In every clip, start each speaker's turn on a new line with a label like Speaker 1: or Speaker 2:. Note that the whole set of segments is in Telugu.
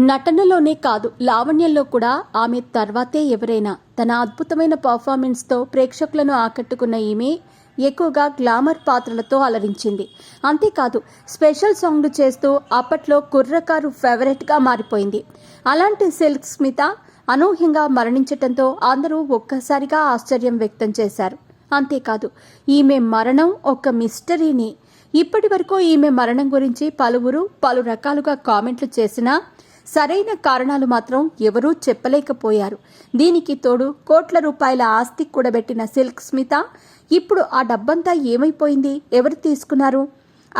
Speaker 1: నటనలోనే కాదు, లావణ్యంలో కూడా ఆమె తర్వాతే ఎవరైనా. తన అద్భుతమైన పర్ఫార్మెన్స్తో ప్రేక్షకులను ఆకట్టుకున్న ఈమె ఎక్కువగా గ్లామర్ పాత్రలతో అలరించింది. అంతేకాదు, స్పెషల్ సాంగ్లు చేస్తూ అప్పట్లో కుర్రకారు ఫేవరెట్గా మారిపోయింది. అలాంటి సిల్క్ స్మిత అనూహ్యంగా మరణించటంతో అందరూ ఒక్కసారిగా ఆశ్చర్యం వ్యక్తం చేశారు. అంతేకాదు, ఈమె మరణం ఒక మిస్టరీని. ఇప్పటి వరకు ఈమె మరణం గురించి పలువురు పలు రకాలుగా కామెంట్లు చేసినా సరైన కారణాలు మాత్రం ఎవరూ చెప్పలేకపోయారు. దీనికి తోడు కోట్ల రూపాయల ఆస్తి కూడబెట్టిన సిల్క్ స్మిత ఇప్పుడు ఆ డబ్బంతా ఏమైపోయింది, ఎవరు తీసుకున్నారు?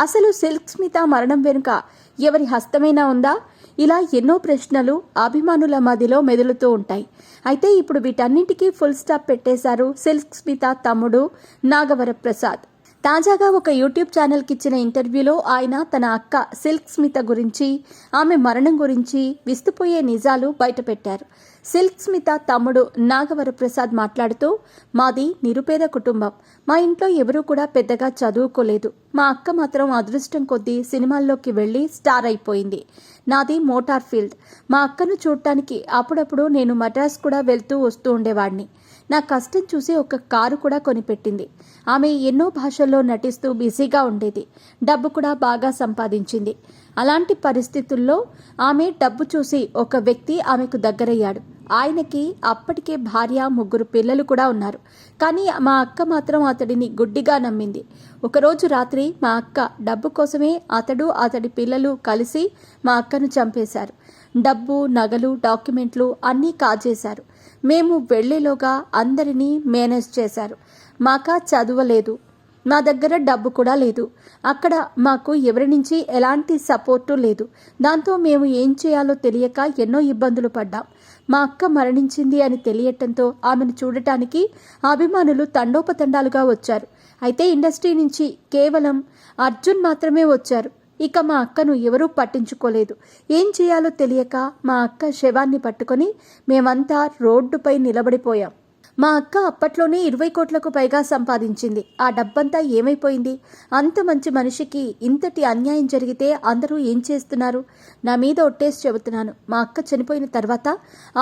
Speaker 1: అసలు సిల్క్ స్మిత మరణం వెనుక ఎవరి హస్తమైనా ఉందా? ఇలా ఎన్నో ప్రశ్నలు అభిమానుల మదిలో మెదులుతూ ఉంటాయి. అయితే ఇప్పుడు వీటన్నింటికీ ఫుల్ స్టాప్ పెట్టేశారు సిల్క్ స్మిత తమ్ముడు నాగవరప్రసాద్. తాజాగా ఒక యూట్యూబ్ ఛానల్కి ఇచ్చిన ఇంటర్వ్యూలో ఆయన తన అక్క సిల్క్ స్మిత గురించి, ఆమె మరణం గురించి విస్తుపోయే నిజాలు బయటపెట్టారు. సిల్క్ స్మిత తమ్ముడు నాగవరప్రసాద్ మాట్లాడుతూ, మాది నిరుపేద కుటుంబం. మా ఇంట్లో ఎవరూ కూడా పెద్దగా చదువుకోలేదు. మా అక్క మాత్రం అదృష్టం కొద్దీ సినిమాల్లోకి వెళ్లి స్టార్ అయిపోయింది. నాది మోటార్ ఫీల్డ్. మా అక్కను చూడటానికి అప్పుడప్పుడు నేను మద్రాస్ కూడా వెళ్తూ వస్తూ ఉండేవాడిని. నా కష్టం చూసి ఒక కారు కూడా కొనిపెట్టింది. ఆమె ఎన్నో భాషల్లో నటిస్తూ బిజీగా ఉండేది. డబ్బు కూడా బాగా సంపాదించింది. అలాంటి పరిస్థితుల్లో ఆమె డబ్బు చూసి ఒక వ్యక్తి ఆమెకు దగ్గరయ్యాడు. ఆయనకి అప్పటికే భార్య, 3 పిల్లలు కూడా ఉన్నారు. కానీ మా అక్క మాత్రం అతడిని గుడ్డిగా నమ్మింది. ఒకరోజు రాత్రి మా అక్క డబ్బు కోసమే అతడు, అతడి పిల్లలు కలిసి మా అక్కను చంపేశారు. డబ్బు, నగలు, డాక్యుమెంట్లు అన్నీ కాజేశారు. మేము వెళ్లేలోగా అందరినీ మేనేజ్ చేశారు. మాకా చదువలేదు, మా దగ్గర డబ్బు కూడా లేదు. అక్కడ మాకు ఎవరి నుంచి ఎలాంటి సపోర్టు లేదు. దాంతో మేము ఏం చేయాలో తెలియక ఎన్నో ఇబ్బందులు పడ్డాం. మా అక్క మరణించింది అని తెలియటంతో ఆమెను చూడటానికి అభిమానులు తండోపతండాలుగా వచ్చారు. అయితే ఇండస్ట్రీ నుంచి కేవలం అర్జున్ మాత్రమే వచ్చారు. ఇక మా అక్కను ఎవరూ పట్టించుకోలేదు. ఏం చేయాలో తెలియక మా అక్క శవాన్ని పట్టుకొని మేమంతా రోడ్డుపై నిలబడిపోయాం. మా అక్క అప్పట్లోనే 20 కోట్లకు పైగా సంపాదించింది. ఆ డబ్బంతా ఏమైపోయింది? అంత మంచి మనిషికి ఇంతటి అన్యాయం జరిగితే అందరూ ఏం చేస్తున్నారు? నా మీద ఒట్టేసి చెబుతున్నాను, మా అక్క చనిపోయిన తర్వాత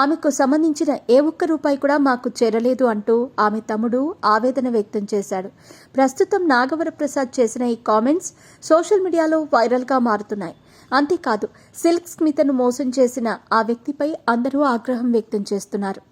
Speaker 1: ఆమెకు సంబంధించిన ఏ ఒక్క రూపాయి కూడా మాకు చేరలేదు అంటూ ఆమె తమ్ముడు ఆవేదన వ్యక్తం చేశాడు. ప్రస్తుతం నాగవరప్రసాద్ చేసిన ఈ కామెంట్స్ సోషల్ మీడియాలో వైరల్గా మారుతున్నాయి. అంతేకాదు, సిల్క్ స్మితను మోసం చేసిన ఆ వ్యక్తిపై అందరూ ఆగ్రహం వ్యక్తం చేస్తున్నారు.